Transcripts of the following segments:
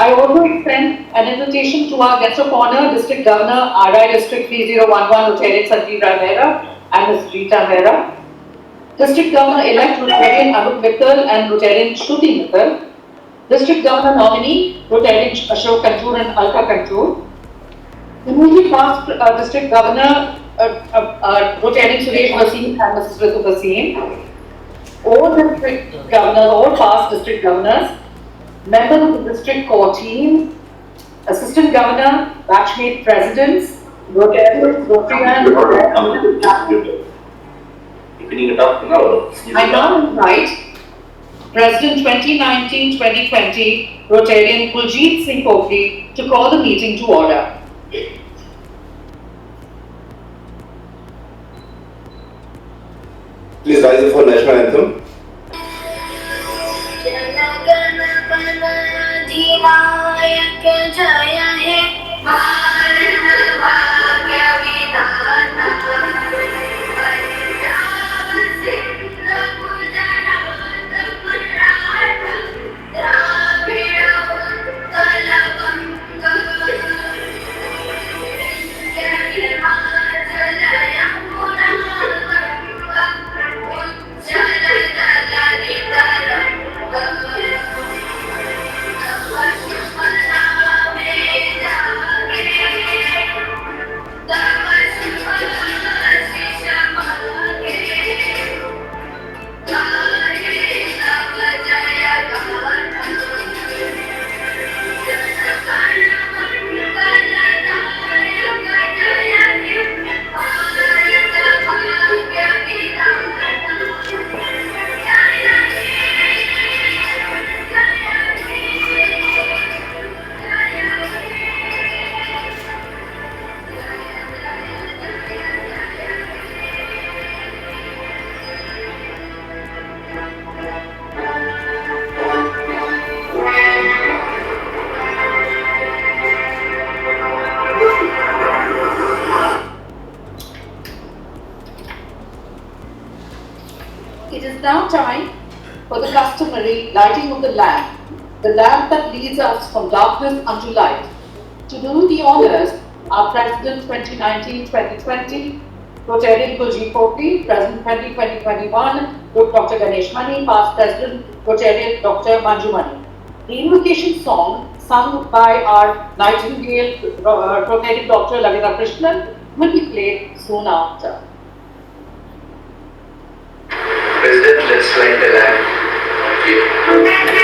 I also extend an invitation to our guest of honor, District Governor, RI District 3011, Rotarian Sanjeev Mehra and Ms. Rita Mehra, District Governor-elect Rotarian Anup Mittal and Rotarian Shruti Mittal, District Governor nominee Rotarian Ashok Kantur and Alka Kantur, the newly passed District Governor Rotarian Suresh Vaseem and Mrs. Ritu Vaseem, all district governors, all past district governors, members of the district core team, assistant governor, batchmate presidents, Rotarians, Rotarians. I now invite President 2019-2020 Rotarian Kuljeet Singh Kokri to call the meeting to order. Please rise for national anthem. It is now time for the customary lighting of the lamp that leads us from darkness unto light. To do the honors, our President 2019-2020, Rotarian Kuljeet Kokri, President 2020-2021, Dr. Ganesh Mani, past President Rotarian Dr. Manju Mani. The invocation song sung by our Nightingale Rotarian Dr. Lavina Krishnan will be played soon after. President, let's light the lamp. Thank you.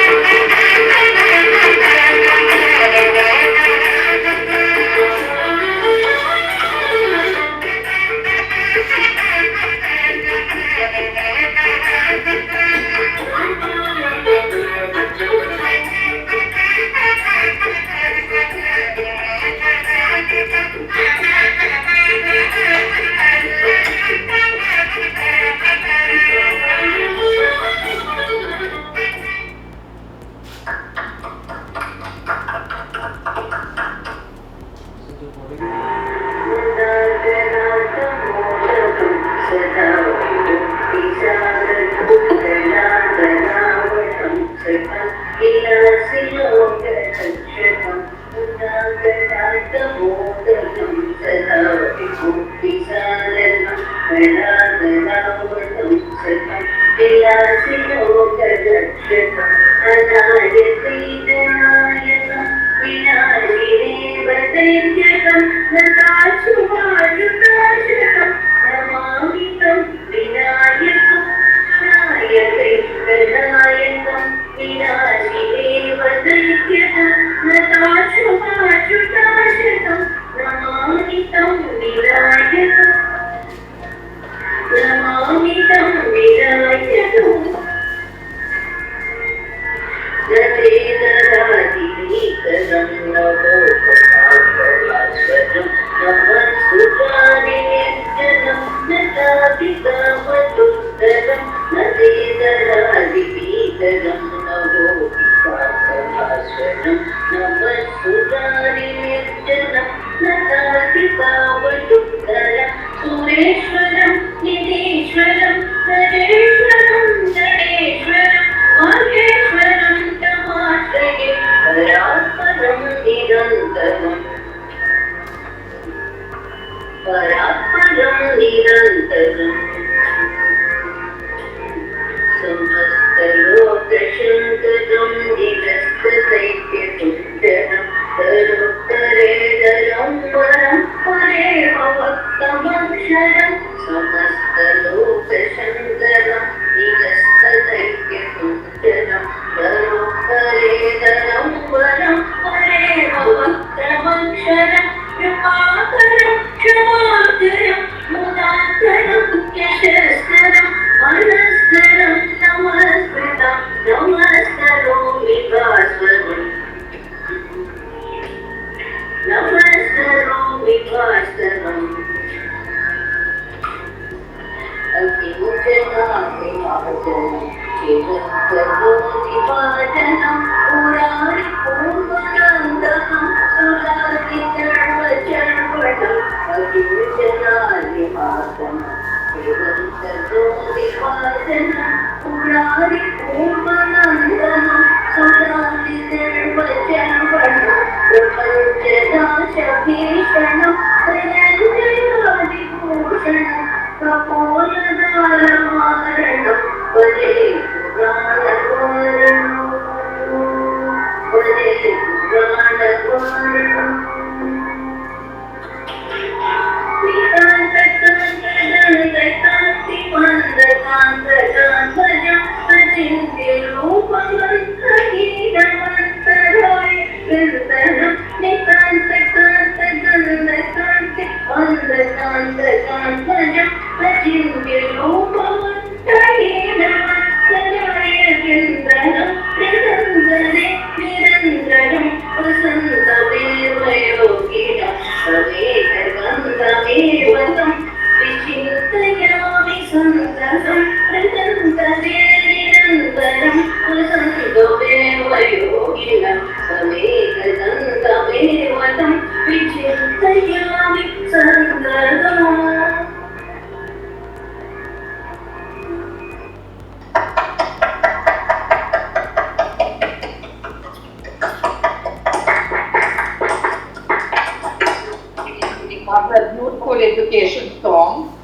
After beautiful education song,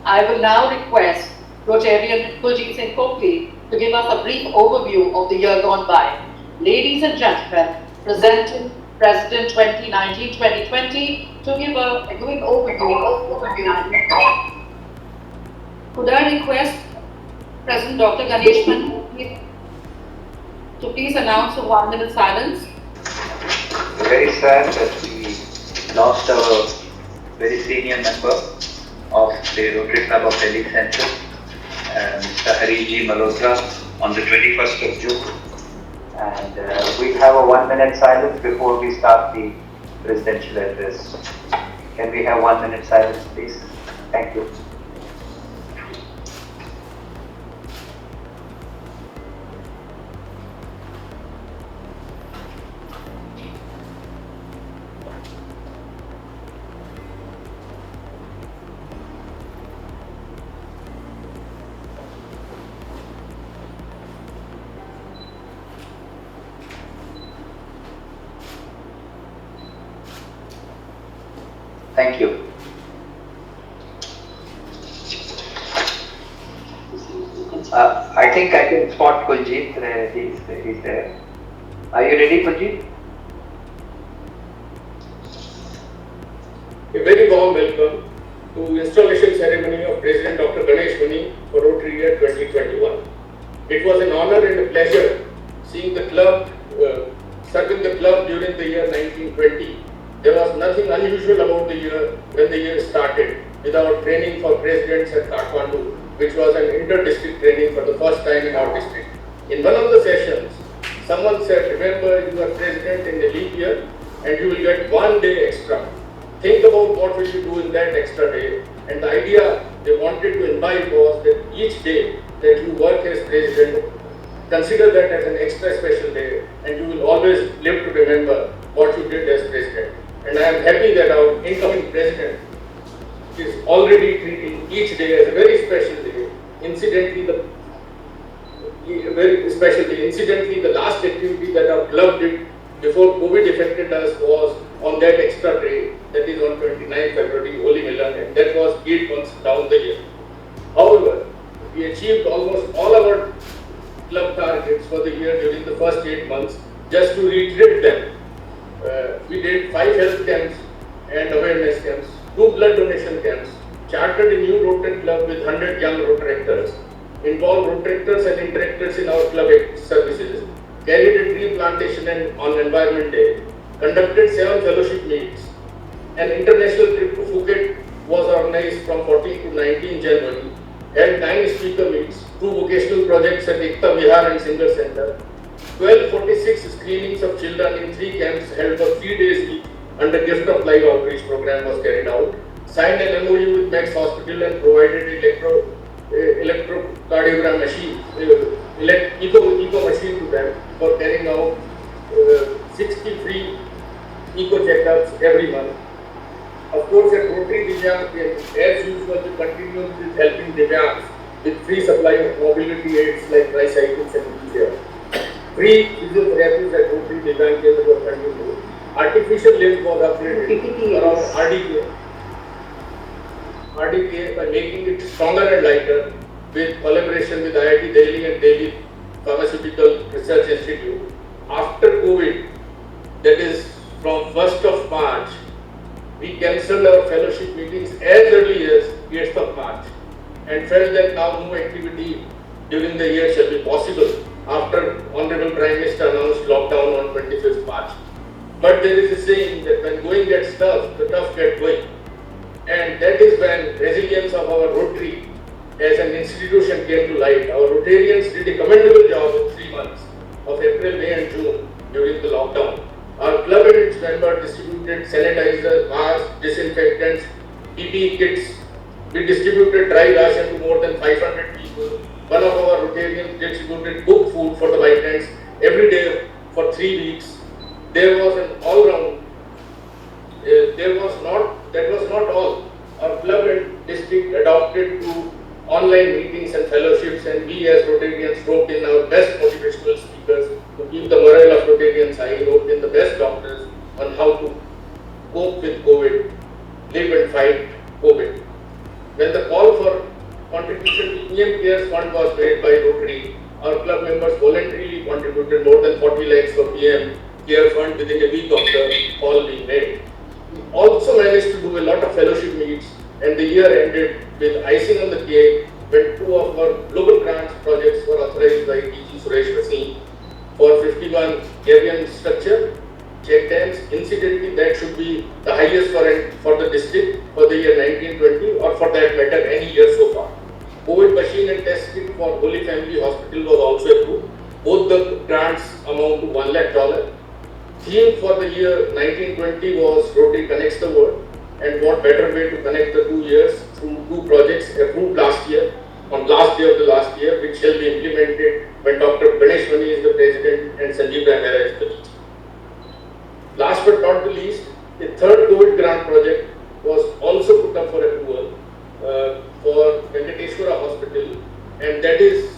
I will now request Rotarian Kuljeet Singh Kokli to give us a brief overview of the year gone by. Ladies and gentlemen, presenting President 2019-2020 to give a quick overview. Could I request President Dr. Ganesh Mani to please announce a 1-minute silence? Very sad that we lost our very senior member of the Rotary Club of Delhi Cent, Mr. Hariji Malhotra, on the 21st of June. And we have a 1-minute silence before we start the presidential address. Can we have 1 minute silence, please? Thank you. Thank you. I think I can spot Kuljeet. He's there. Are you ready, Kuljeet? A very warm welcome to installation ceremony of President Dr. Ganesh Mani for Rotary year 2021. It was an honor and a pleasure seeing the club, serving the club during the year 1920. There was nothing unusual about the year when the year started without training for presidents at Kathmandu, which was an inter-district training for the first time in our district. In one of the sessions, someone said, remember you are president in a leap year and you will get 1 day extra. Think about what will you do in that extra day. And the idea they wanted to imbibe was that each day that you work as president, consider that as an extra special day and you will always live to remember what you did as president. And I am happy that our incoming president is already treating each day as a very special day. Incidentally, the last activity that our club did before COVID affected us was on that extra day, that is on 29th February, Holi Milan, and that was 8 months down the year. However, we achieved almost all our club targets for the year during the first 8 months. Just to reiterate them, we did 5 health camps and awareness camps, 2 blood donation camps, chartered a new Rotary Club with 100 young Rotaractors, involved Rotaractors and Interactors in our club services, carried a tree plantation on Environment Day, conducted 7 fellowship meets. An international trip to Phuket was organized from 14 to 19 January, held 9 speaker meets, 2 vocational projects at Ekta Vihar and Singer Center, 1246 screenings of children in 3 camps held for 3 days each under Gift of Life outreach program was carried out, signed an MOU with Max Hospital and provided electrocardiogram machine, eco machine to them for carrying out 60 free eco checkups every month. Of course, at Rotary Divyang, as usual, we continue with helping Divyangs with free supply of mobility aids like tricycles and wheelchairs. Free physiotherapies at Rotary Divyang were continued. Artificial limbs was upgraded around RDPA by making it stronger and lighter with collaboration with IIT Delhi and Delhi Pharmaceutical Research Institute. After COVID, that is from 1st of March, we cancelled our fellowship meetings as early as 8th of March and felt that now no activity during the year shall be possible after Honorable Prime Minister announced lockdown on 25th March. But there is a saying that when going gets tough, the tough get going. And that is when resilience of our Rotary as an institution came to light. Our Rotarians did a commendable job in 3 months of April, May and June during the lockdown. Our club and its members distributed sanitizers, masks, disinfectants, PPE kits. We distributed dry ration to more than 500 people. One of our Rotarians distributed cooked food for the migrants every day for 3 weeks. There was an all-round. That was not all. Our club and district adopted to online meetings and fellowships, and we as Rotarians roped in our best motivational speakers to keep the morale of Rotarians high, roped in the best doctors on how to cope with COVID, live and fight COVID. When the call for contribution to PM Cares Fund was made by Rotary, our club members voluntarily contributed more than 40 lakhs for PM Care Fund within a week of the call being made. We also managed to do a lot of fellowship meets, and the year ended with icing on the cake when 2 of our global grants projects were authorized by DG Suresh Vaseen for 51 avian structure check dams. Incidentally, that should be the highest for the district for the year 1920, or for that matter any year so far. COVID machine and test kit for Holy Family Hospital was also approved. Both the grants amount to $1 lakh. Theme for the year 1920 was Rotary Connects the World, and what better way to connect the 2 years through 2 projects approved last year, on last day of the last year, which shall be implemented when Dr. Ganesh Mani is the president and Sanjeev Mehra is the lead. Last but not the least, a third COVID grant project was also put up for approval for Venkateshwara Hospital, and that is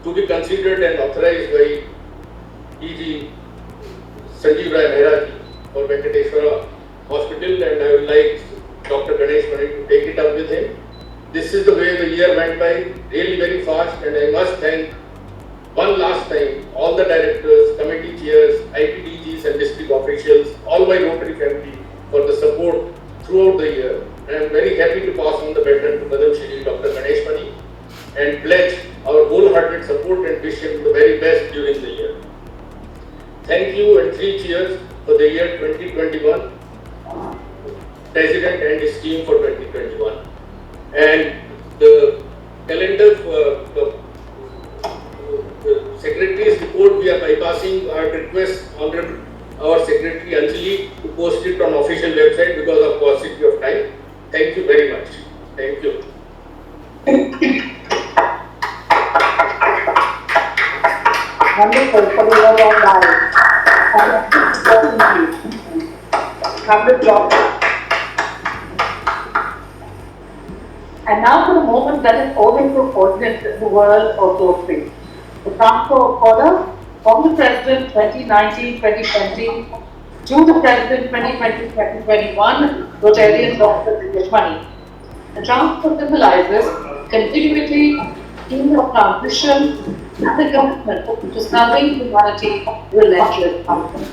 to be considered and authorized by DG Sanjeev Mehra for Venkateshwara Hospital, and I would like Dr. Ganesh Mani to take it up with him. This is the way the year went by, really very fast, and I must thank one last time all the directors, committee chairs, IPDGs and district officials, all my Rotary family for the support throughout the year. And I am very happy to pass on the baton to Madam Shri Dr. Ganesh Mani and pledge our wholehearted support and wish him the very best during the year. Thank you, and 3 cheers for the year 2021, President and his team for 2021. And the calendar for the Secretary's report, we are bypassing our request Honorable our Secretary Anjali to post it on official website because of paucity of time. Thank you very much. Thank you. Wonderful for the year gone by. And now for the moment that is always so fortunate in the world of Rotary. The transfer of order from the President 2019-2020 to the President 2020-2021, Rotarian Dr. Ganesh Mani. The transfer symbolizes continuity, theme of transition, and the commitment to serving humanity relentlessly.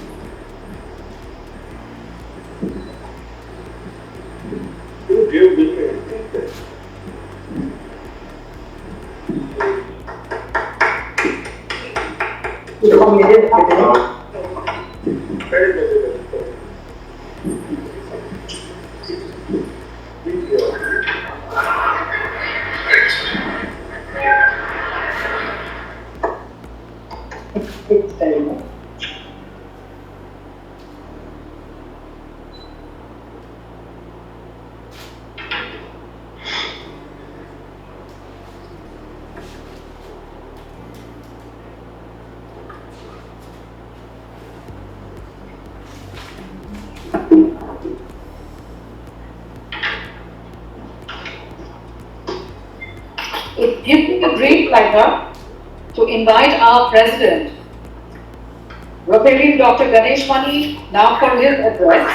It's very much. the great pleasure to invite our President, Rotary Dr. Ganesh Mani, now for his address.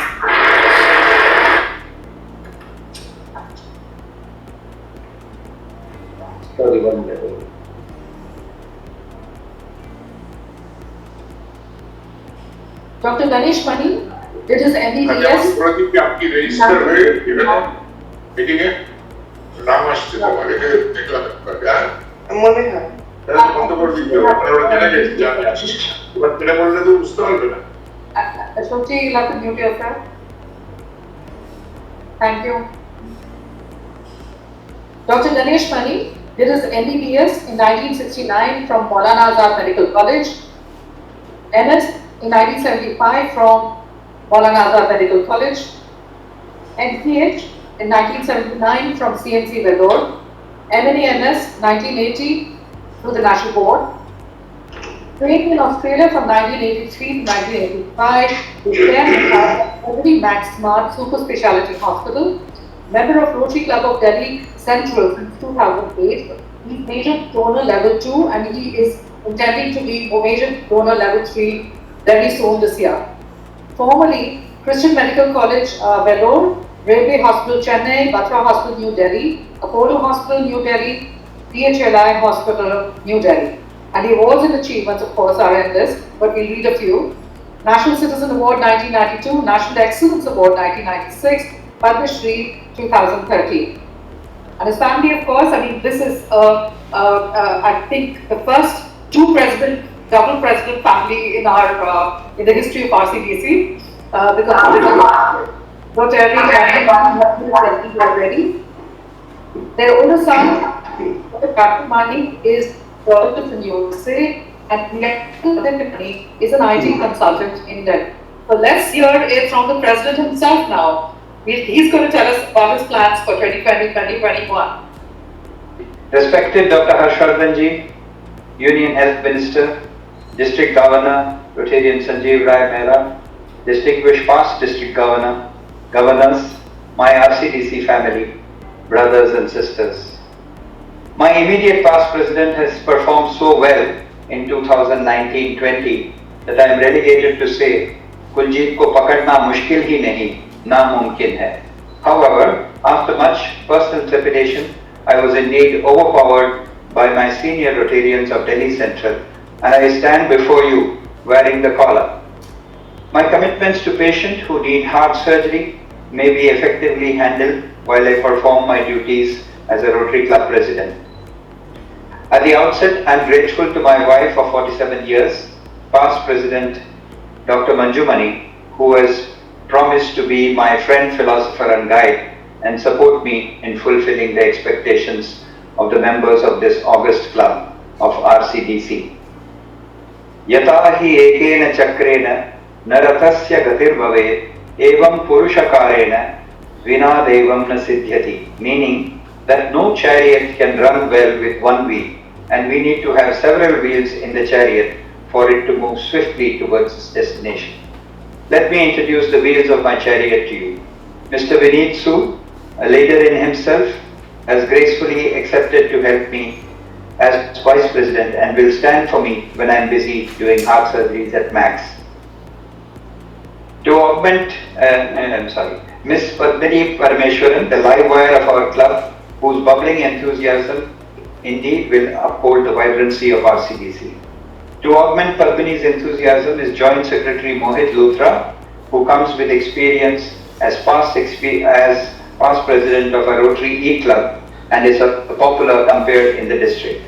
Sorry, one minute. Dr. Ganesh Mani did his MBBS. Pradeep की आपकी register है ठीक है रामाश्री हमारे निकला क्या मने है कौन तो बोल रही है और क्या है जाने बट तेरे बोलने तो उसका हल है Ashokji, you'll have to mute yourself. Thank you. Dr. Ganesh Mani did his MBBS in 1969 from Maulana Azad Medical College, MS in 1975 from Maulana Azad Medical College, MPH in 1979 from CMC Vellore, MNA-MS 1980 through the National Board, trained in Australia from 1983 to 1985, with care in Rotary Max Smart Super Speciality Hospital, member of Rotary Club of Delhi Central since 2008. He's Major Donor Level 2 and he is intending to be Major Donor Level 3 very soon this year. Formerly, Christian Medical College, Vellore, Railway Hospital, Chennai, Batra Hospital, New Delhi, Apollo Hospital, New Delhi, PHLI Hospital, New Delhi. And the awards and achievements, of course, are in this, but we'll read a few. National Citizen Award 1992, National Excellence Award 1996, Padma Shri 2013. And his family, of course, I mean, this is, I think, the first double president family in the history of RCDC. Because Rotary already. Their older son, Dr. Mani, is product from USA, and Mani is an IT consultant in Delhi. So let's hear it from the president himself now. He's going to tell us about his plans for 2020-2021. Respected Dr. Harshvardhanji, Union Health Minister, District Governor, Rotarian Sanjeev Rai Mehra, distinguished past District Governors, my RCDC family, brothers and sisters. My immediate past president has performed so well in 2019-20 that I am relegated to say, Kuljit ko pakadna mushkil hi nahi, namumkin hai. However, after much personal trepidation, I was indeed overpowered by my senior Rotarians of Delhi Central, and I stand before you wearing the collar. My commitments to patients who need heart surgery may be effectively handled while I perform my duties as a Rotary Club president. At the outset, I am grateful to my wife of 47 years, past President Dr. Manju Mani, who has promised to be my friend, philosopher and guide and support me in fulfilling the expectations of the members of this August Club of RCDC. Yata hi ekena chakrena narathasya gatir bhavet evam purushakarena vina devam na siddhyati, meaning that no chariot can run well with one wheel, and we need to have several wheels in the chariot for it to move swiftly towards its destination. Let me introduce the wheels of my chariot to you. Mr. Vineet Sood, a leader in himself, has gracefully accepted to help me as Vice President and will stand for me when I am busy doing heart surgeries at Max. To augment, Miss Padmini Parameshwaran, the live wire of our club, whose bubbling enthusiasm indeed will uphold the vibrancy of RCDC. To augment Padmini's enthusiasm is Joint Secretary Mohit Luthra, who comes with experience as past president of a Rotary E-Club and is a popular compared in the district.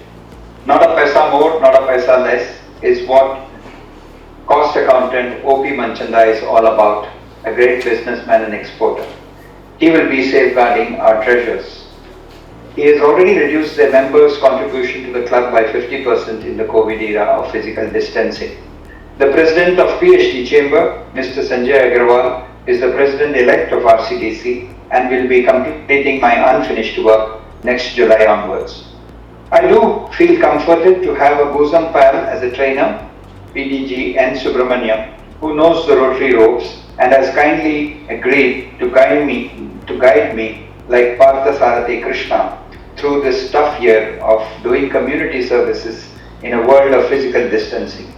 Not a paisa more, not a paisa less is what cost accountant O.P. Manchanda is all about, a great businessman and exporter. He will be safeguarding our treasures. He has already reduced the members' contribution to the club by 50% in the COVID era of physical distancing. The president of PhD Chamber, Mr. Sanjay Agarwal, is the president-elect of RCDC and will be completing my unfinished work next July onwards. I do feel comforted to have a bosom pal as a trainer, PDG N. Subramaniam, who knows the Rotary ropes and has kindly agreed to guide me like Partha Sarathi Krishna through this tough year of doing community services in a world of physical distancing.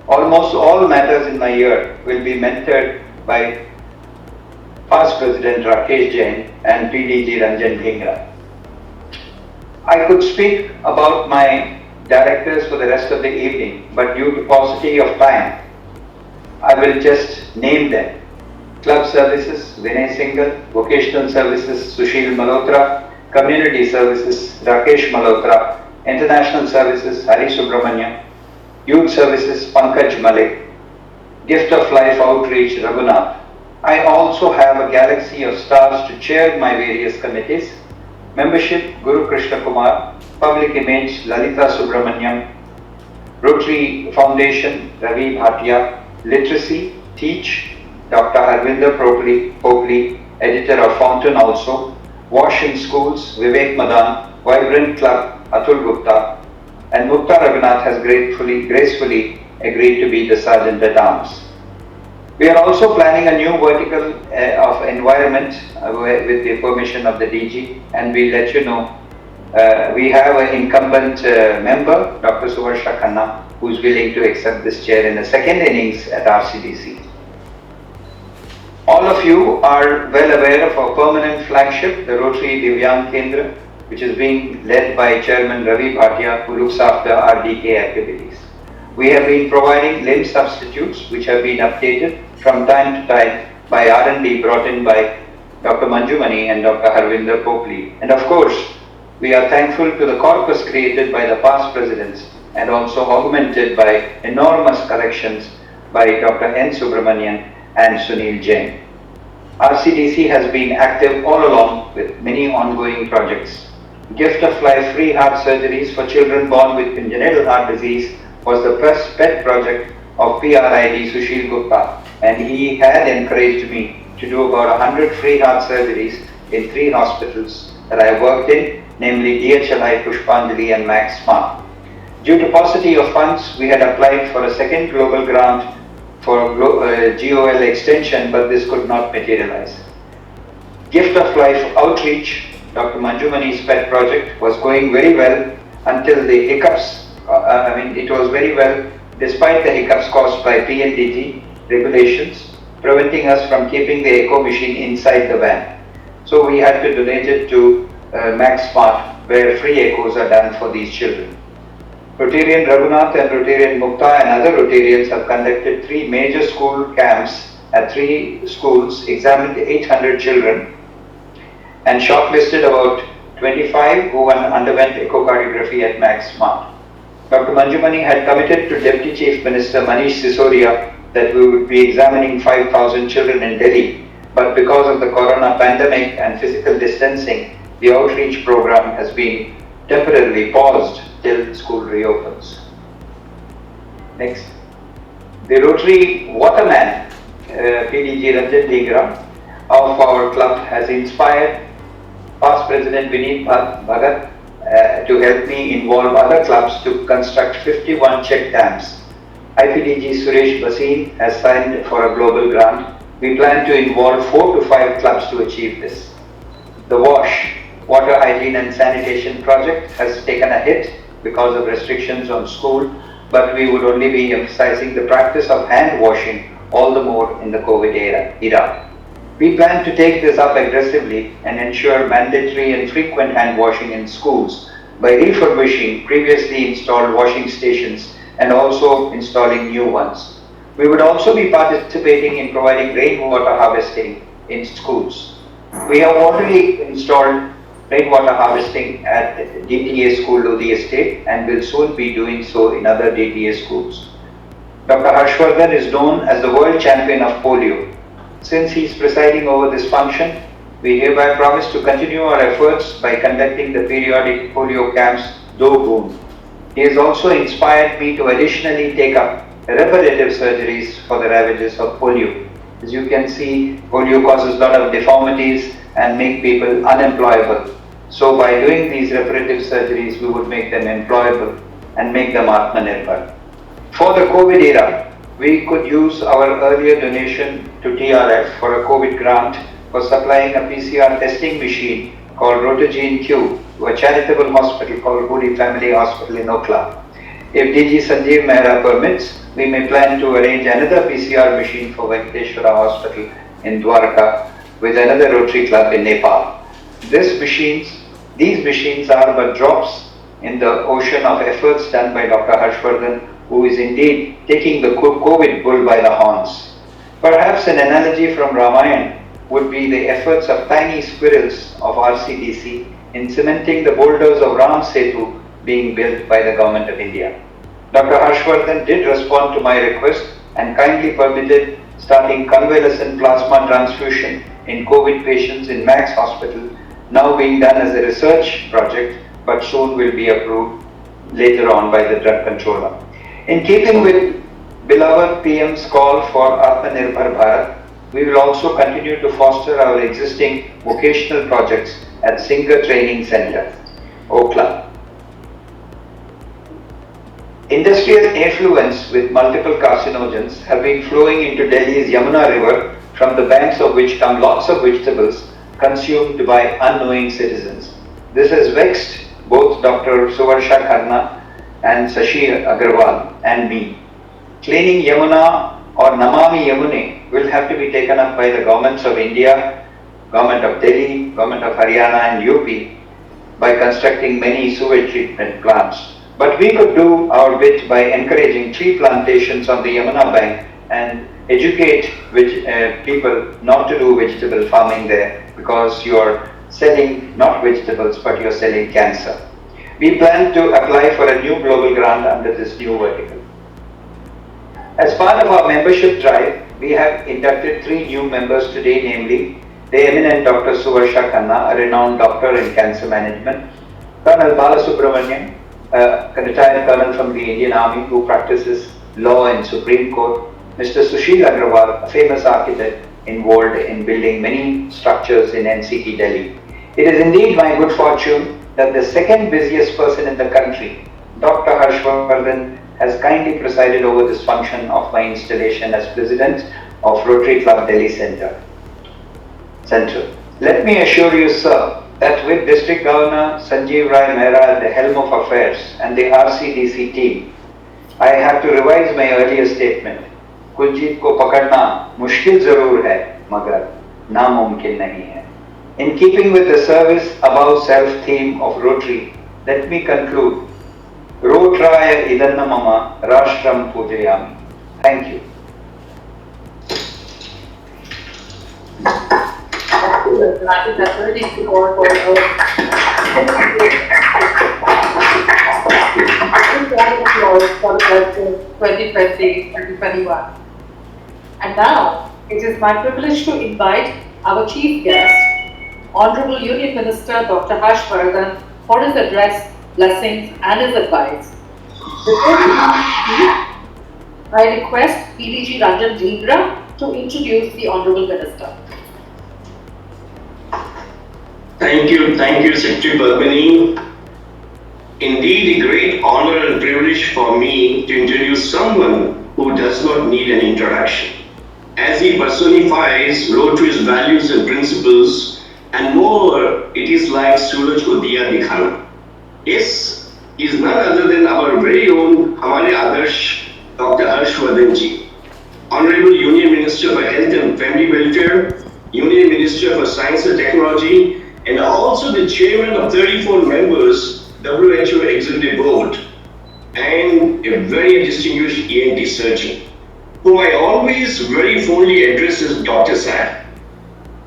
Almost all matters in my year will be mentored by past President Rakesh Jain and PDG Ranjan Dhingra. I could speak about my directors for the rest of the evening, but due to paucity of time, I will just name them. Club Services, Vinay Singhal; Vocational Services, Sushil Malhotra; Community Services, Rakesh Malhotra; International Services, Hari Subramaniam; Youth Services, Pankaj Malik; Gift of Life Outreach, Raghunath. I also have a galaxy of stars to chair my various committees. Membership, Guru Krishna Kumar; Public Image, Lalita Subramaniam; Rotary Foundation, Ravi Bhatia; Literacy, Teach, Dr. Harvinder Popli, editor of Fountain also; Wash in Schools, Vivek Madan; Vibrant Club, Atul Gupta; and Mukta Raghunath has gracefully agreed to be the Sergeant at Arms. We are also planning a new vertical of environment with the permission of the DG, and we'll let you know. We have an incumbent member, Dr. Suvarsha Khanna, who's willing to accept this chair in the second innings at RCDC. All of you are well aware of our permanent flagship, the Rotary Divyang Kendra, which is being led by Chairman Ravi Bhatia, who looks after our DK activities. We have been providing limb substitutes, which have been updated from time to time by R&D brought in by Dr. Manju Mani and Dr. Harvinder Popli. And of course, we are thankful to the corpus created by the past presidents and also augmented by enormous collections by Dr. N. Subramanian and Sunil Jain. RCDC has been active all along with many ongoing projects. Gift of Life free heart surgeries for children born with congenital heart disease was the first pet project of PRID Sushil Gupta, and he had encouraged me to do about 100 free heart surgeries in 3 hospitals that I worked in, namely DHLI, Pushpanjali and Max Smart. Due to paucity of funds, we had applied for a second global grant for GOL extension, but this could not materialize. Gift of Life Outreach, Dr. Manju Mani's pet project, was going very well until the hiccups. It was very well despite the hiccups caused by PNDT regulations, preventing us from keeping the echo machine inside the van. So we had to donate it to Max Smart, where free echoes are done for these children. Rotarian Raghunath and Rotarian Mukta and other Rotarians have conducted 3 major school camps at 3 schools, examined 800 children, and shortlisted about 25 who underwent echocardiography at Max Smart. Dr. Manju Mani had committed to Deputy Chief Minister Manish Sisodia that we would be examining 5,000 children in Delhi, but because of the corona pandemic and physical distancing, the outreach program has been temporarily paused till school reopens. Next. The Rotary Waterman, PDG Ranjan Dhingra, of our club has inspired past President Vineet Bhagat to help me involve other clubs to construct 51 check dams. IPDG Suresh Basin has signed for a global grant. We plan to involve 4 to 5 clubs to achieve this. The WASH, Water Hygiene and Sanitation project, has taken a hit because of restrictions on school, but we would only be emphasizing the practice of hand washing all the more in the COVID era. We plan to take this up aggressively and ensure mandatory and frequent hand washing in schools by refurbishing previously installed washing stations and also installing new ones. We would also be participating in providing rainwater harvesting in schools. We have already installed rainwater harvesting at DTA School Lodi Estate and will soon be doing so in other DTA schools. Dr. Harshvardhan is known as the world champion of polio. Since he is presiding over this function, we hereby promise to continue our efforts by conducting the periodic polio camps do boon. He has also inspired me to additionally take up reparative surgeries for the ravages of polio. As you can see, polio causes a lot of deformities and make people unemployable. So by doing these reparative surgeries, we would make them employable and make them Atmanirbhar. For the COVID era, we could use our earlier donation to TRF for a COVID grant for supplying a PCR testing machine called Rotogene Q to a charitable hospital called Holy Family Hospital in Okla. If DG Sanjeev Mehra permits, we may plan to arrange another PCR machine for Venkateshwara Hospital in Dwarka with another Rotary Club in Nepal. These machines are but drops in the ocean of efforts done by Dr. Harshvardhan, who is indeed taking the COVID bull by the horns. Perhaps an analogy from Ramayana would be the efforts of tiny squirrels of RCDC in cementing the boulders of Ram Setu being built by the Government of India. Dr. Harshvardhan did respond to my request and kindly permitted starting convalescent plasma transfusion in COVID patients in Max Hospital, now being done as a research project, but soon will be approved later on by the drug controller. In keeping with beloved PM's call for Atmanirbhar Bharat, we will also continue to foster our existing vocational projects at Singer Training Center, Okla. Industrial effluents with multiple carcinogens have been flowing into Delhi's Yamuna River, from the banks of which come lots of vegetables consumed by unknowing citizens. This has vexed both Dr. Suvarsha Khanna and Sashi Agarwal and me. Cleaning Yamuna or Namami Yamune will have to be taken up by the governments of India, Government of Delhi, Government of Haryana and UP by constructing many sewage treatment plants. But we could do our bit by encouraging tree plantations on the Yamuna bank and educate people not to do vegetable farming there, because you're selling not vegetables but you're selling cancer. We plan to apply for a new global grant under this new vertical. As part of our membership drive, we have inducted 3 new members today, namely the eminent Dr. Suvarsha Khanna, a renowned doctor in cancer management, Colonel Balasubramanian, a retired colonel from the Indian Army who practices law in Supreme Court, Mr. Sushil Agrawal, a famous architect involved in building many structures in NCT Delhi. It is indeed my good fortune that the second busiest person in the country, Dr. Harshvardhan, has kindly presided over this function of my installation as President of Rotary Club Delhi Central. Let me assure you, sir, that with District Governor Sanjeev Rai Mehra at the helm of affairs and the RCDC team, I have to revise my earlier statement. Kuljeet को पकड़ना मुश्किल जरूर है, मगर नामुमकिन नहीं है. In keeping with the service above self theme of Rotary, let me conclude. Rotraya idanna mama rashtram pujayami. Thank you. That's very important for the 2020-2021. And now, it is my privilege to invite our chief guest, Honorable Union Minister Dr. Harshvardhan, for his address, blessings and his advice. Before we begin, I request PDG Ranjan Dhingra to introduce the Honorable Minister. Thank you, Secretary Padmini. Indeed, a great honor and privilege for me to introduce someone who does not need an introduction, as he personifies Rotary's values and principles, and more, it is like Suraj ko diya dikhana. Yes, he is none other than our very own Hamare Adarsh, Dr. Harshvardhan ji, Honorable Union Minister for Health and Family Welfare, Union Minister for Science and Technology, and also the chairman of 34 members WHO Executive Board, and a very distinguished ENT surgeon, whom I always very fondly address as Dr. Saib.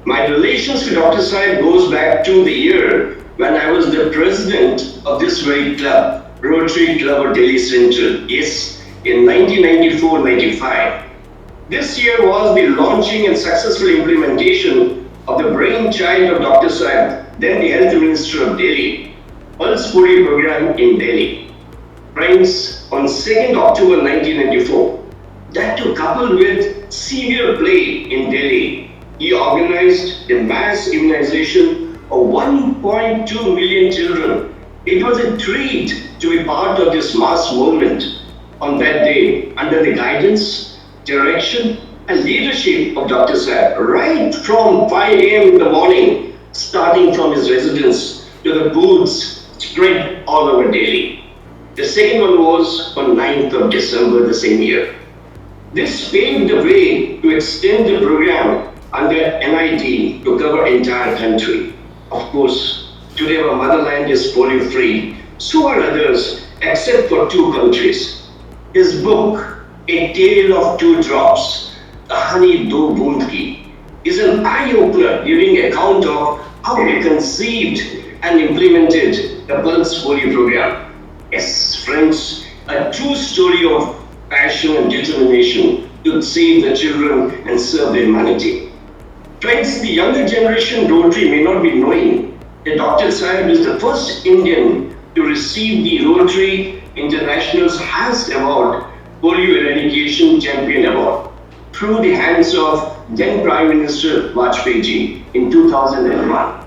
My relations with Dr. Saib goes back to the year when I was the president of this very club, Rotary Club of Delhi Central, yes, in 1994-95. This year was the launching and successful implementation of the brainchild of Dr. Saib, then the Health Minister of Delhi, Pulse Polio program in Delhi. Friends, on 2nd October 1994, that too coupled with severe plague in Delhi, he organized a mass immunization of 1.2 million children. It was a treat to be part of this mass movement on that day under the guidance, direction and leadership of Dr. Saib, right from 5 a.m. in the morning, starting from his residence to the booths spread all over Delhi. The second one was on 9th of December the same year. This paved the way to extend the program under NIT to cover entire country. Of course, today our motherland is polio-free, so are others except for two countries. His book, A Tale of Two Drops, Kahani Do Boond Ki, is an eye-opener giving account of how we conceived and implemented the Pulse Polio program. Yes, friends, a true story of passion and determination to save the children and serve the humanity. Friends, the younger generation Rotary may not be knowing that Dr. Sahib is the first Indian to receive the Rotary International's highest award, Polio Eradication Champion Award, through the hands of then Prime Minister Vajpayee ji in 2001,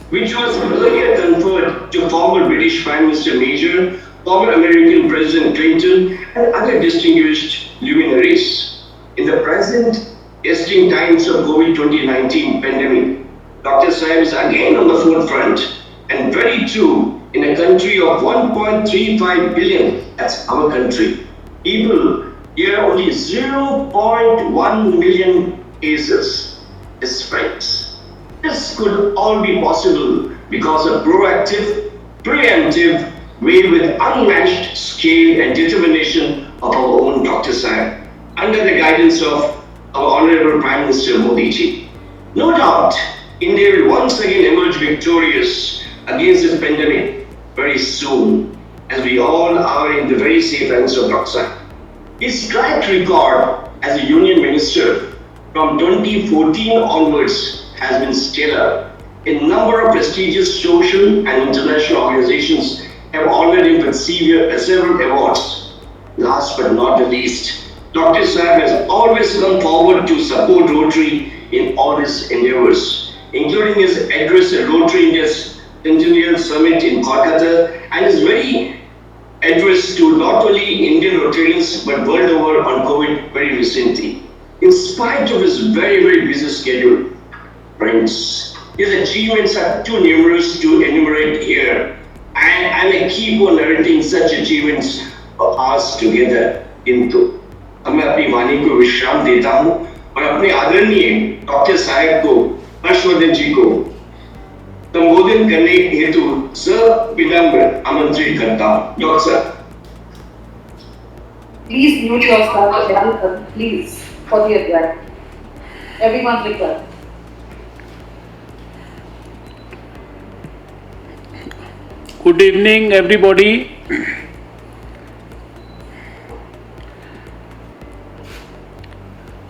which was earlier conferred to former British Prime Minister Major, former American President Clinton, and other distinguished luminaries. In the present testing times of COVID-19 pandemic, Dr. Sahib is again on the forefront and very true in a country of 1.35 billion, that's our country. People, here are only 0.1 million cases. Yes, friends. This could all be possible because of proactive, preemptive way with unmatched scale and determination of our own Dr. Sahib, under the guidance of our Honorable Prime Minister Modi ji. No doubt, India will once again emerge victorious against this pandemic very soon, as we all are in the very safe hands of Dr. Sahib. His track record as a Union Minister from 2014 onwards has been stellar. A number of prestigious social and international organizations have honored him with several awards. Last but not the least, Dr. Sahib has always come forward to support Rotary in all his endeavors, including his address at Rotary India's Centennial Summit in Kolkata and his very address to not only Indian Rotarians but world over on COVID very recently. In spite of his very, very busy schedule, friends, his achievements are too numerous to enumerate here, and I may keep on narrating such achievements of ours together. किंतु अब मैं अपनी वाणी को विश्राम देता हूँ और अपने आदरणीय डॉक्टर साहब को, हर्षवर्धन जी को संबोधित करने हेतु सविनम्र आमंत्रित करता हूँ। डॉक्टर साहब, Please mute yourself, please, for the address. Everyone's request. Good evening, everybody.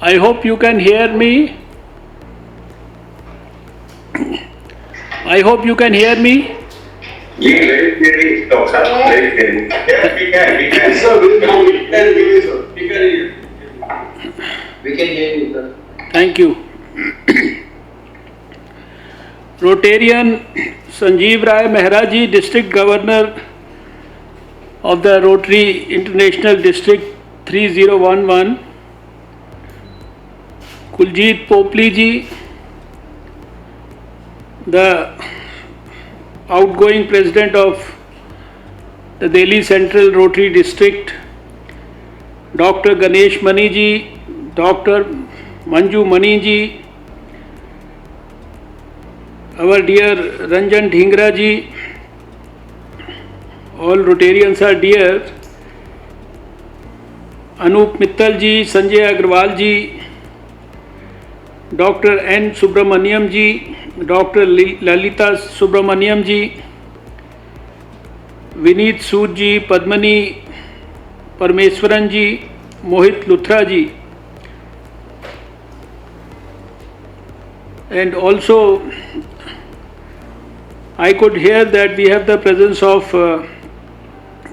I hope you can hear me. I hope you can hear me. Yes, very clearly, Doctor. Very clearly. Yes, we can. Sir, we can hear you, sir. We can hear you. We can hear you, sir. Thank you. Rotarian Sanjeev Rai Mehra ji, District Governor of the Rotary International District 3011, Kuljit Popli ji, the outgoing President of the Delhi Central Rotary District, Dr. Ganesh Mani ji, Dr. Manju Mani ji, our dear Ranjan Dhingra ji, all Rotarians are dear, Anup Mittal ji, Sanjay Agrawal ji, Dr. N. Subramaniam ji, Dr. Lalita Subramaniam ji, Vineet Sood ji, Padmani Parmeswaran ji, Mohit Luthra ji, and also I could hear that we have the presence of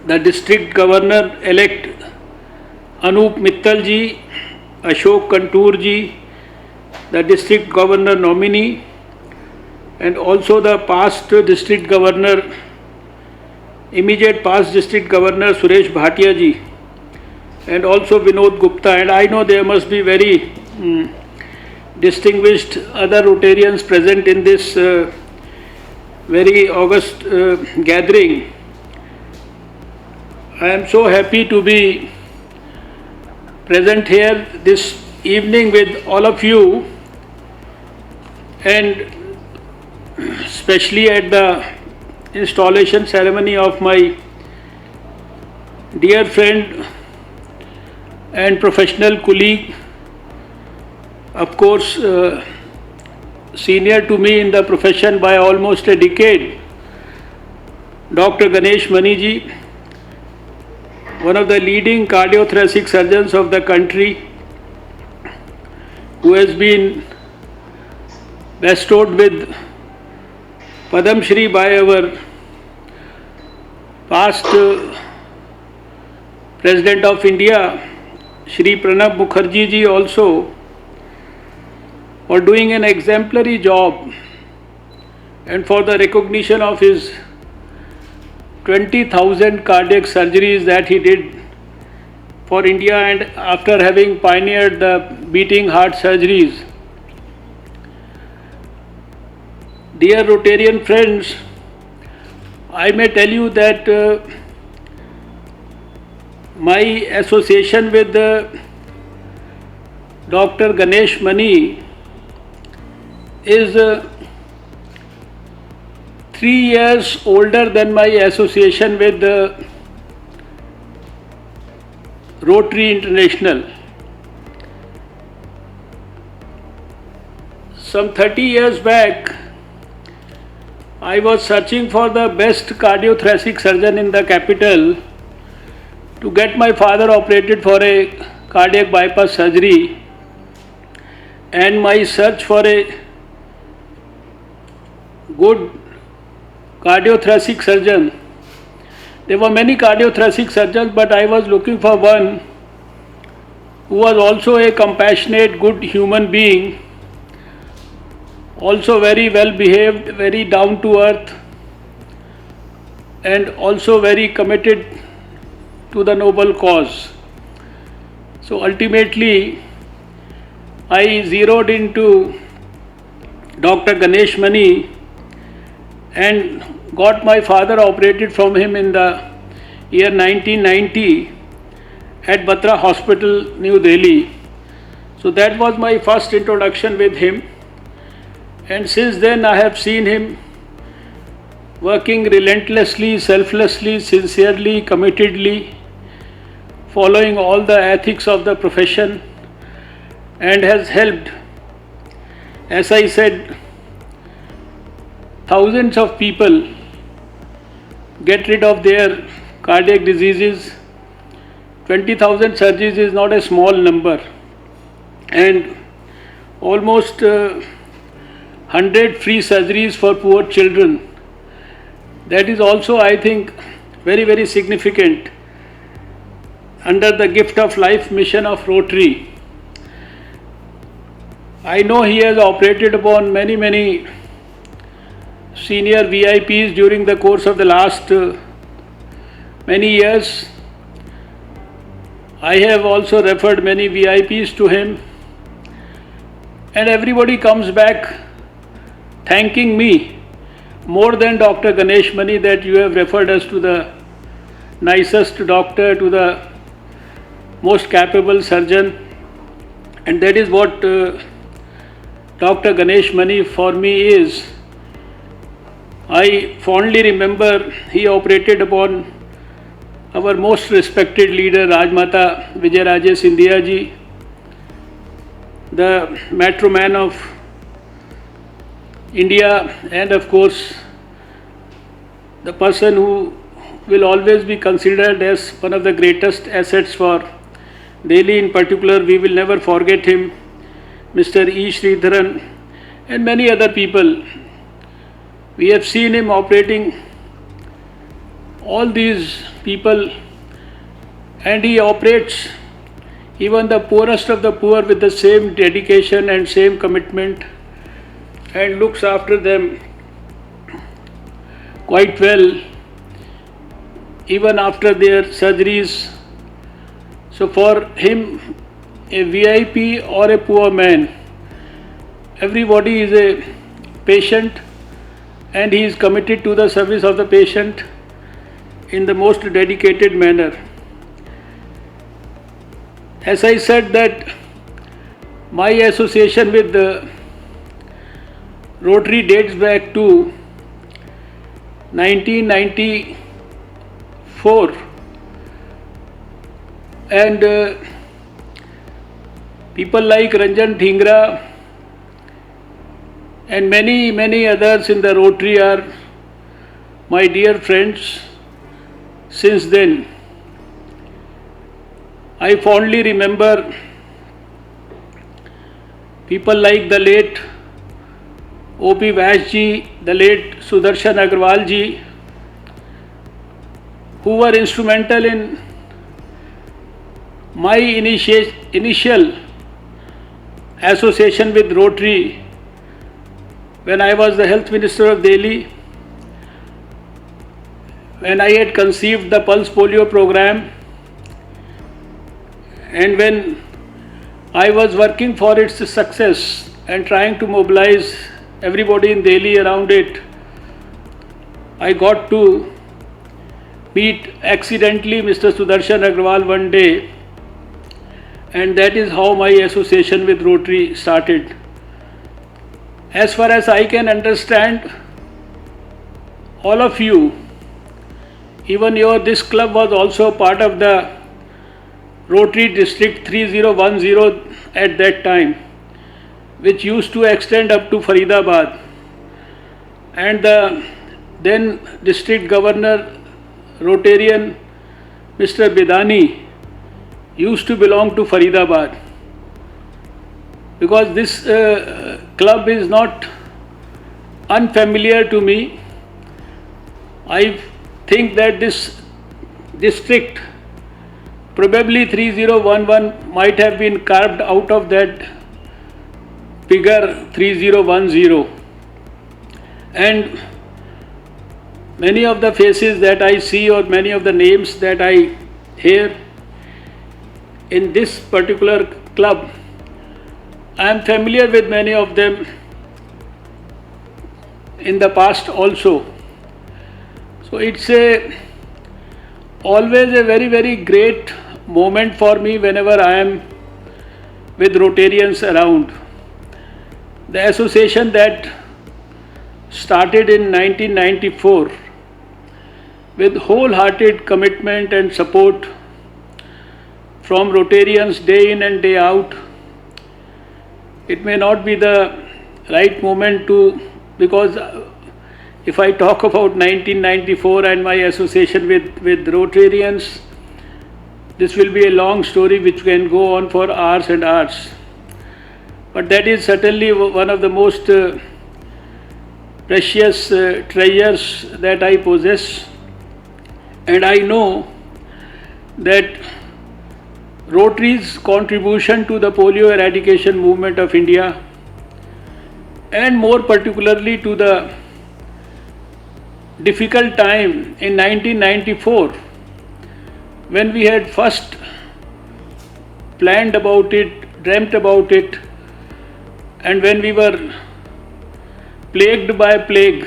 the District Governor-elect Anup Mittal ji, Ashok Kantur ji, the District Governor nominee, and also the past District Governor, immediate past District Governor Suresh Bhatia ji, and also Vinod Gupta, and I know there must be very distinguished other Rotarians present in this very august gathering. I am so happy to be present here this evening with all of you, and especially at the installation ceremony of my dear friend and professional colleague, of course senior to me in the profession by almost a decade, Dr. Ganesh Mani ji, one of the leading cardiothoracic surgeons of the country, who has been bestowed with Padam Shri by our past President of India, Shri Pranab Mukherjee ji, also for doing an exemplary job and for the recognition of his 20,000 cardiac surgeries that he did for India, and after having pioneered the beating heart surgeries. Dear Rotarian friends, I may tell you that my association with Dr. Ganesh Mani is 3 years older than my association with Rotary International. Some 30 years back, I was searching for the best cardiothoracic surgeon in the capital to get my father operated for a cardiac bypass surgery, and my search for a good cardiothoracic surgeon. There were many cardiothoracic surgeons, but I was looking for one who was also a compassionate, good human being, also very well behaved, very down to earth, and also very committed to the noble cause. So ultimately, I zeroed into Dr. Ganesh Mani and got my father operated from him in the year 1990 at Batra Hospital, New Delhi. So that was my first introduction with him, and since then I have seen him working relentlessly, selflessly, sincerely, committedly, following all the ethics of the profession, and has helped, as I said, thousands of people get rid of their cardiac diseases. 20,000 surgeries is not a small number, and almost 100 free surgeries for poor children. That is also, I think, very, very significant under the Gift of Life mission of Rotary. I know he has operated upon many senior VIPs during the course of the last many years. I have also referred many VIPs to him, and everybody comes back thanking me more than Dr. Ganesh Mani that you have referred us to the nicest doctor, to the most capable surgeon. And that is what Dr. Ganesh Mani for me is. I fondly remember he operated upon our most respected leader Rajmata Vijayaraje Scindia ji, the metro man of India, and of course the person who will always be considered as one of the greatest assets for Delhi in particular. We will never forget him, Mr. E. Sridharan, and many other people. We have seen him operating all these people, and he operates even the poorest of the poor with the same dedication and same commitment, and looks after them quite well even after their surgeries. So for him, a VIP or a poor man, everybody is a patient and he is committed to the service of the patient in the most dedicated manner. As I said that my association with the Rotary dates back to 1994, and people like Ranjan Dhingra and many others in the Rotary are my dear friends since then. I fondly remember people like the late O.P. Vash ji, the late Sudarshan Agarwal ji, who were instrumental in my initial association with Rotary when I was the Health Minister of Delhi, when I had conceived the Pulse Polio program, and when I was working for its success and trying to mobilize everybody in Delhi around it. I got to meet accidentally Mr. Sudarshan Agarwal one day, and that is how my association with Rotary started. As far as I can understand, all of you, even this club was also part of the Rotary District 3010 at that time, which used to extend up to Faridabad, and the then District Governor Rotarian Mr. Bidani used to belong to Faridabad. Because this club is not unfamiliar to me, I think that this district, probably 3011, might have been carved out of that figure 3010, and many of the faces that I see or many of the names that I hear in this particular club, I am familiar with many of them in the past also. So it's always a very great moment for me whenever I am with Rotarians around. The association that started in 1994 with wholehearted commitment and support from Rotarians day in and day out. It may not be the right moment because if I talk about 1994 and my association with Rotarians, this will be a long story which can go on for hours and hours. But that is certainly one of the most precious treasures that I possess, and I know that Rotary's contribution to the polio eradication movement of India, and more particularly to the difficult time in 1994 when we had first planned about it, dreamt about it, and when we were plagued by plague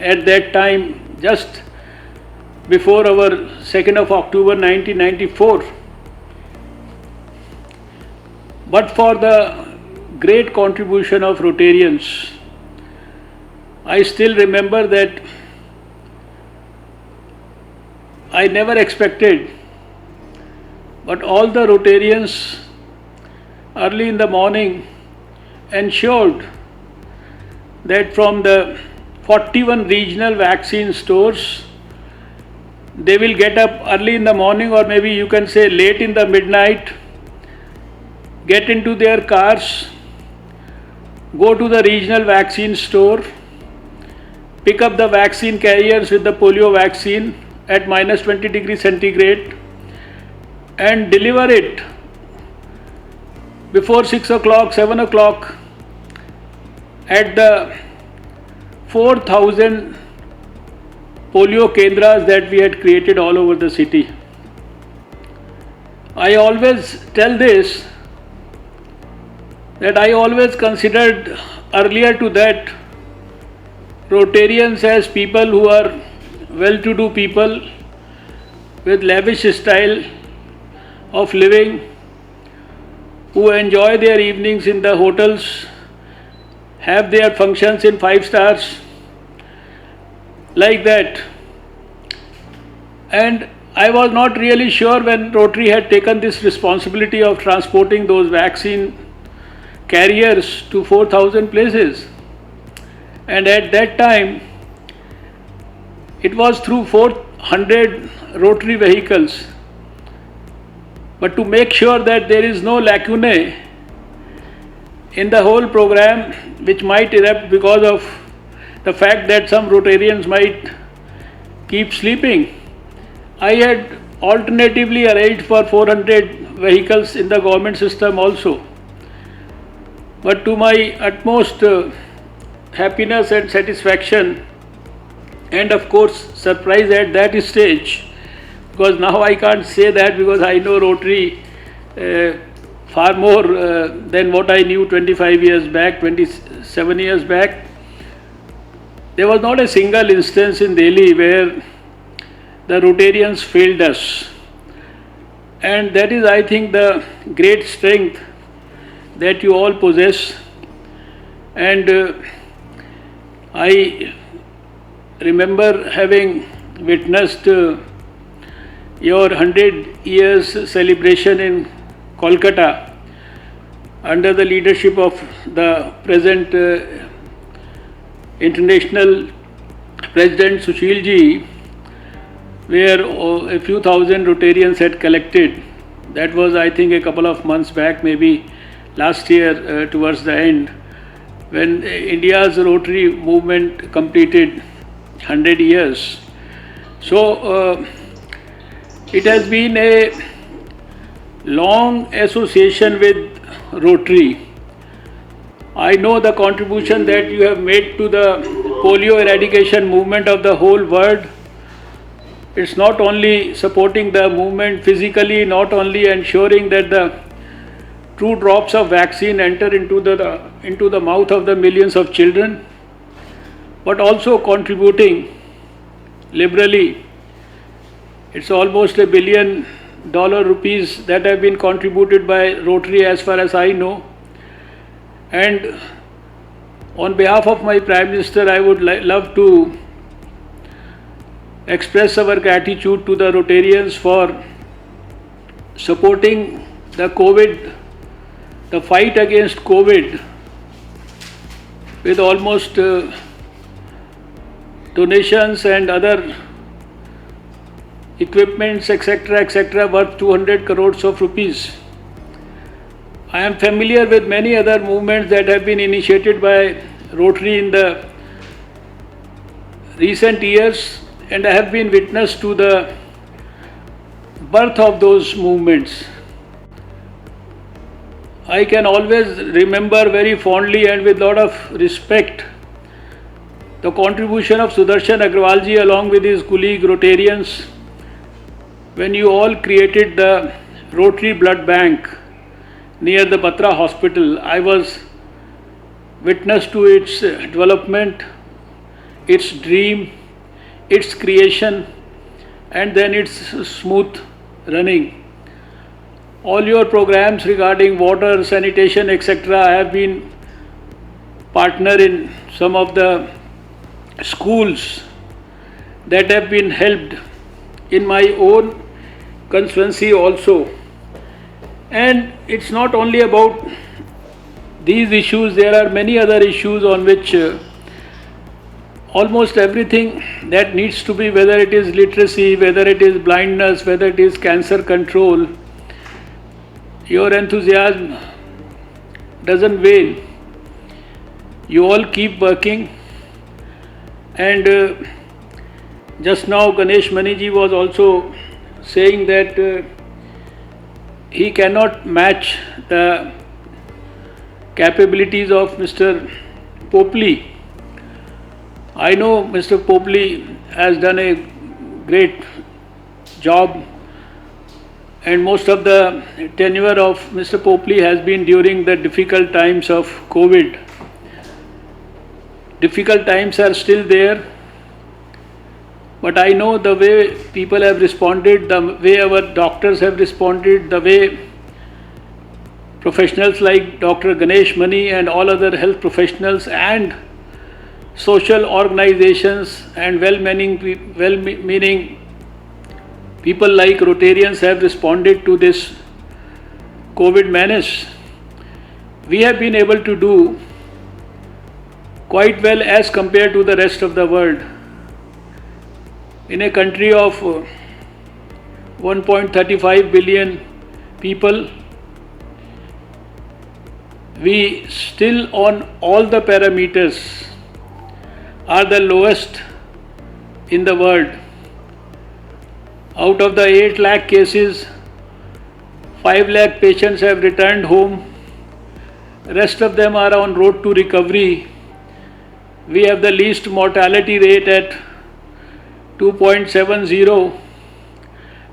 at that time, just before our 2nd of October 1994. But for the great contribution of Rotarians, I still remember that I never expected, but all the Rotarians early in the morning ensured that from the 41 regional vaccine stores, they will get up early in the morning, or maybe you can say late in the midnight, get into their cars, go to the regional vaccine store, pick up the vaccine carriers with the polio vaccine at -20 degrees centigrade and deliver it before 6 o'clock, 7 o'clock at the 4,000 polio kendras that we had created all over the city. I always tell this, that I always considered earlier to that Rotarians as people who are well-to-do people with lavish style of living, who enjoy their evenings in the hotels, have their functions in 5 stars, like that. And I was not really sure when Rotary had taken this responsibility of transporting those vaccine carriers to 4,000 places. And at that time, it was through 400 Rotary vehicles. But to make sure that there is no lacunae in the whole program, which might erupt because of the fact that some Rotarians might keep sleeping, I had alternatively arranged for 400 vehicles in the government system also. But to my utmost happiness and satisfaction, and of course surprise at that stage, because now I can't say that because I know Rotary far more than what I knew 25 years back, 27 years back. There was not a single instance in Delhi where the Rotarians failed us, and that is, I think, the great strength that you all possess. And I remember having witnessed your 100 years celebration in Kolkata under the leadership of the present international President Sushil ji, where a few thousand Rotarians had collected. That was, I think, a couple of months back, maybe last year towards the end, when India's Rotary movement completed 100 years. So it has been a long association with Rotary. I know the contribution that you have made to the polio eradication movement of the whole world. It's not only supporting the movement physically, not only ensuring that the true drops of vaccine enter into the mouth of the millions of children, but also contributing liberally. It's almost $1 billion rupees that have been contributed by Rotary as far as I know. And on behalf of my Prime Minister, I would love to express our gratitude to the Rotarians for supporting the fight against COVID with almost donations and other equipments, etc., worth 200 crores of rupees. I am familiar with many other movements that have been initiated by Rotary in the recent years, and I have been witness to the birth of those movements. I can always remember very fondly and with a lot of respect the contribution of Sudarshan Agrawal ji along with his colleague Rotarians when you all created the Rotary Blood Bank near the Batra Hospital. I was witness to its development, its dream, its creation, and then its smooth running. All your programs regarding water, sanitation, etc. I have been partner in some of the schools that have been helped in my own constituency also. And it's not only about these issues, there are many other issues on which almost everything that needs to be, whether it is literacy, whether it is blindness, whether it is cancer control, your enthusiasm doesn't wane. You all keep working. And just now Ganesh Mani ji was also saying that he cannot match the capabilities of Mr. Popley. I know Mr. Popley has done a great job, and most of the tenure of Mr. Popley has been during the difficult times of COVID. difficult times are still there, but I know the way people have responded, the way our doctors have responded, the way professionals like Dr. Ganesh Mani and all other health professionals and social organizations and well-meaning people like Rotarians have responded to this COVID menace. We have been able to do quite well as compared to the rest of the world. In a country of 1.35 billion people, we still on all the parameters are the lowest in the world. Out of the 8 lakh cases, 5 lakh patients have returned home. Rest of them are on road to recovery. We have the least mortality rate at 2.70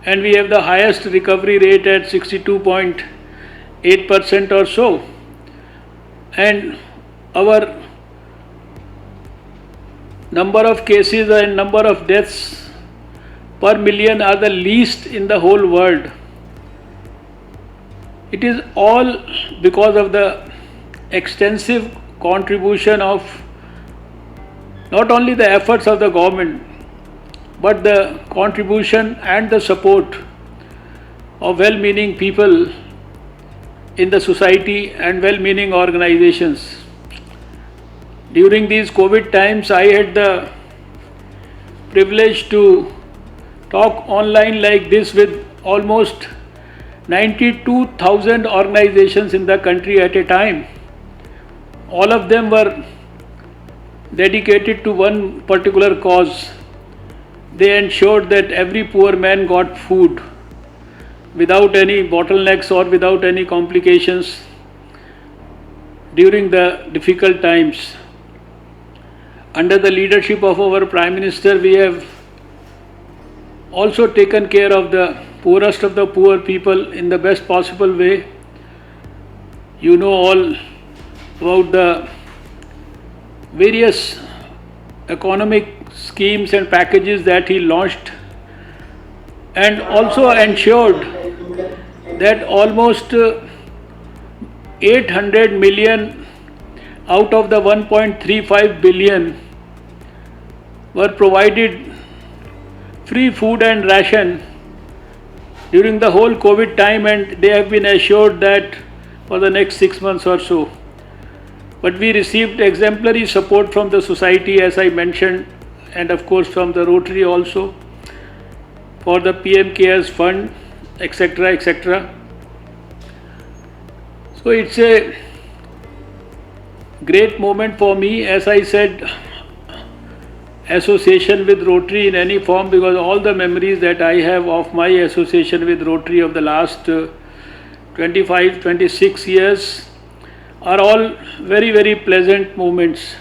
and we have the highest recovery rate at 62.8% or so. And our number of cases and number of deaths per million are the least in the whole world. It is all because of the extensive contribution of not only the efforts of the government, but the contribution and the support of well-meaning people in the society and well-meaning organizations. During these COVID times, I had the privilege to talk online like this with almost 92,000 organizations in the country at a time. All of them were dedicated to one particular cause. They ensured that every poor man got food without any bottlenecks or without any complications during the difficult times. Under the leadership of our Prime Minister, we have also taken care of the poorest of the poor people in the best possible way. You know all about the various economic schemes and packages that he launched, and also ensured that almost 800 million out of the 1.35 billion were provided free food and ration during the whole COVID time, and they have been assured that for the next 6 months or so. But we received exemplary support from the society, as I mentioned, and of course from the Rotary also, for the PM Cares Fund, etc., etc. So it's a great moment for me, as I said, association with Rotary in any form, because all the memories that I have of my association with Rotary of the last 25, 26 years are all very, very pleasant moments.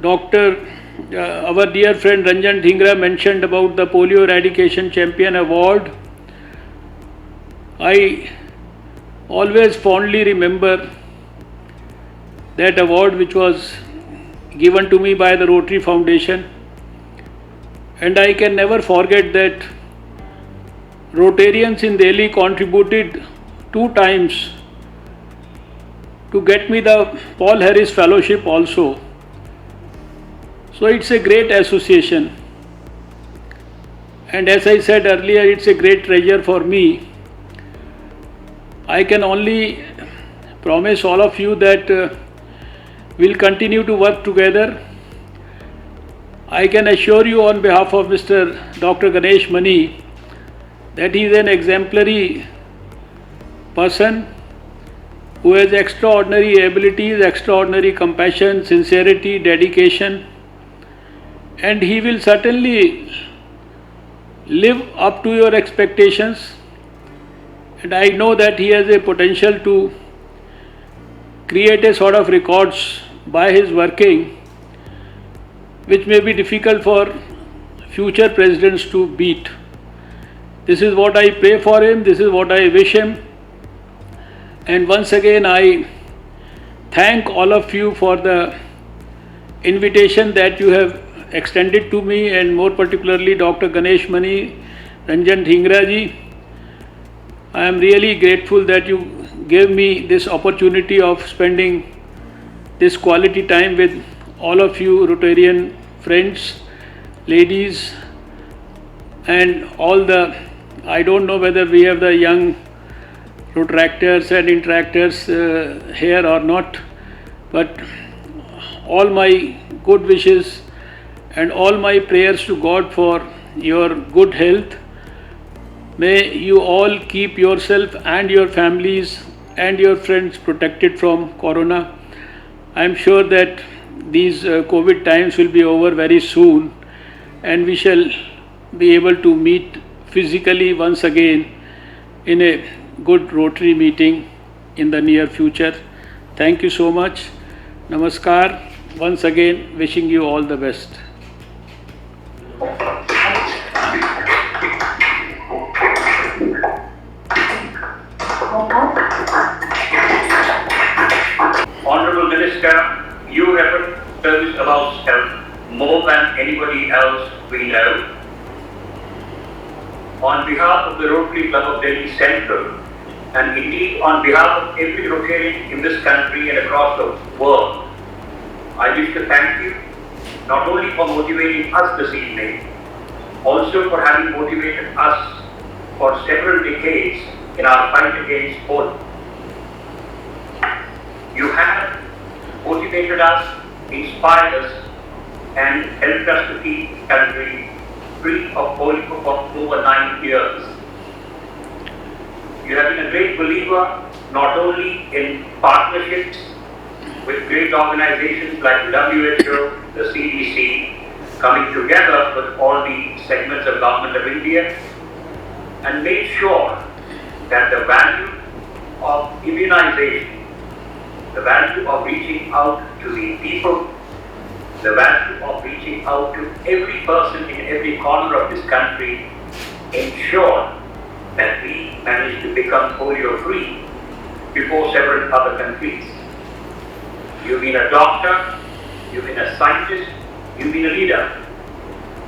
Our dear friend Ranjan Dhingra mentioned about the Polio Eradication Champion Award. I always fondly remember that award, which was given to me by the Rotary Foundation, and I can never forget that Rotarians in Delhi contributed 2 times to get me the Paul Harris Fellowship also. So it's a great association, and as I said earlier, it's a great treasure for me. I can only promise all of you that we'll continue to work together. I can assure you on behalf of Mr. Dr. Ganesh Mani that he is an exemplary person who has extraordinary abilities, extraordinary compassion, sincerity, dedication, and he will certainly live up to your expectations. And I know that he has a potential to create a sort of records by his working, which may be difficult for future presidents to beat. This is what I pray for him, this is what I wish him. And once again, I thank all of you for the invitation that you have extended to me, and more particularly Dr. Ganesh Mani, Ranjan Dhingra ji. I am really grateful that you gave me this opportunity of spending this quality time with all of you Rotarian friends, ladies, and all the, I don't know whether we have the young Rotaractors and interactors here or not, but all my good wishes and all my prayers to God for your good health. May you all keep yourself and your families and your friends protected from Corona. I am sure that these COVID times will be over very soon, and we shall be able to meet physically once again in a good Rotary meeting in the near future. Thank you so much. Namaskar. Once again, wishing you all the best. Honorable Minister, you represent service about health more than anybody else we know. On behalf of the Rotary Club of Delhi Central, and indeed on behalf of every Rotarian in this country and across the world, I wish to thank you not only for motivating us this evening, also for having motivated us for several decades in our fight against polio. You have motivated us, inspired us, and helped us to keep the country free of polio for over 9 years. You have been a great believer not only in partnerships with great organizations like WHO, the CDC, coming together with all the segments of government of India, and made sure that the value of immunization, the value of reaching out to the people, the value of reaching out to every person in every corner of this country, ensure that we managed to become polio-free before several other countries. You've been a doctor, you've been a scientist, you've been a leader,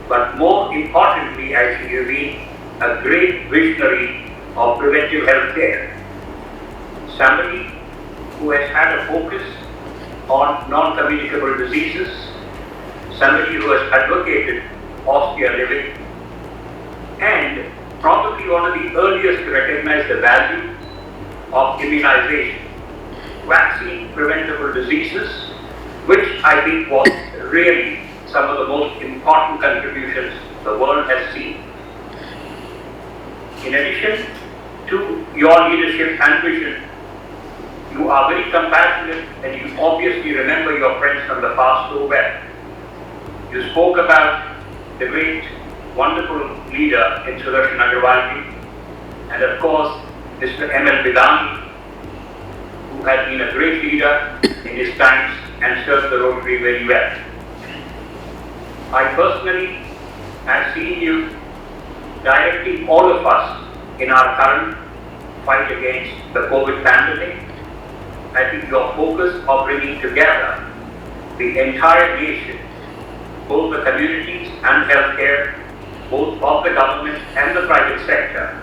but more importantly, I think you've been a great visionary of preventive health care. Somebody who has had a focus on non-communicable diseases, somebody who has advocated austere living, and probably one of the earliest to recognize the value of immunization, vaccine preventable diseases, which I think was really some of the most important contributions the world has seen. In addition to your leadership and vision, you are very compassionate and you obviously remember your friends from the past so well. You spoke about the great, wonderful leader in Sudarshan Agarwalji, and of course, Mr. M.L. Vidani, who had been a great leader in his times and served the Rotary very well. I personally have seen you directing all of us in our current fight against the COVID pandemic. I think your focus of bringing together the entire nation, both the communities and healthcare, both of the government and the private sector,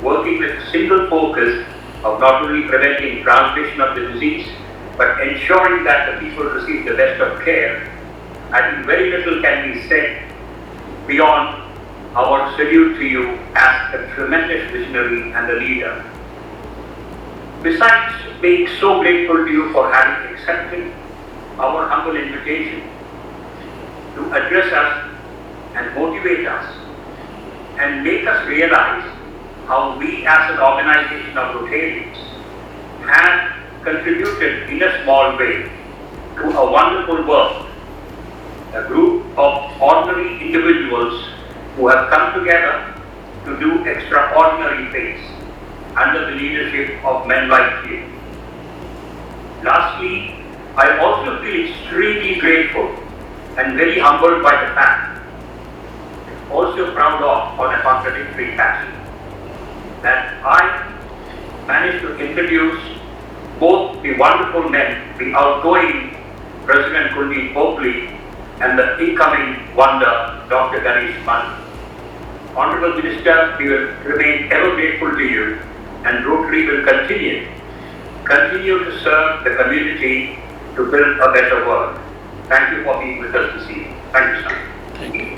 working with a single focus of not only preventing transmission of the disease, but ensuring that the people receive the best of care. I think very little can be said beyond our salute to you as a tremendous visionary and a leader. Besides being so grateful to you for having accepted our humble invitation to address us and motivate us and make us realize how we as an organization of Rotarians have contributed in a small way to a wonderful work, a group of ordinary individuals who have come together to do extraordinary things under the leadership of men like you. Lastly, I also feel extremely grateful and very humbled by the fact, also proud of on a contradictory fashion, that I managed to introduce both the wonderful men, the outgoing President Kuldeep Oakley, and the incoming wonder, Dr. Ganesh Mani. Honorable Minister, we will remain ever grateful to you, and Rotary will continue to serve the community to build a better world. Thank you for being with us this evening. Thank you, sir. Thank you.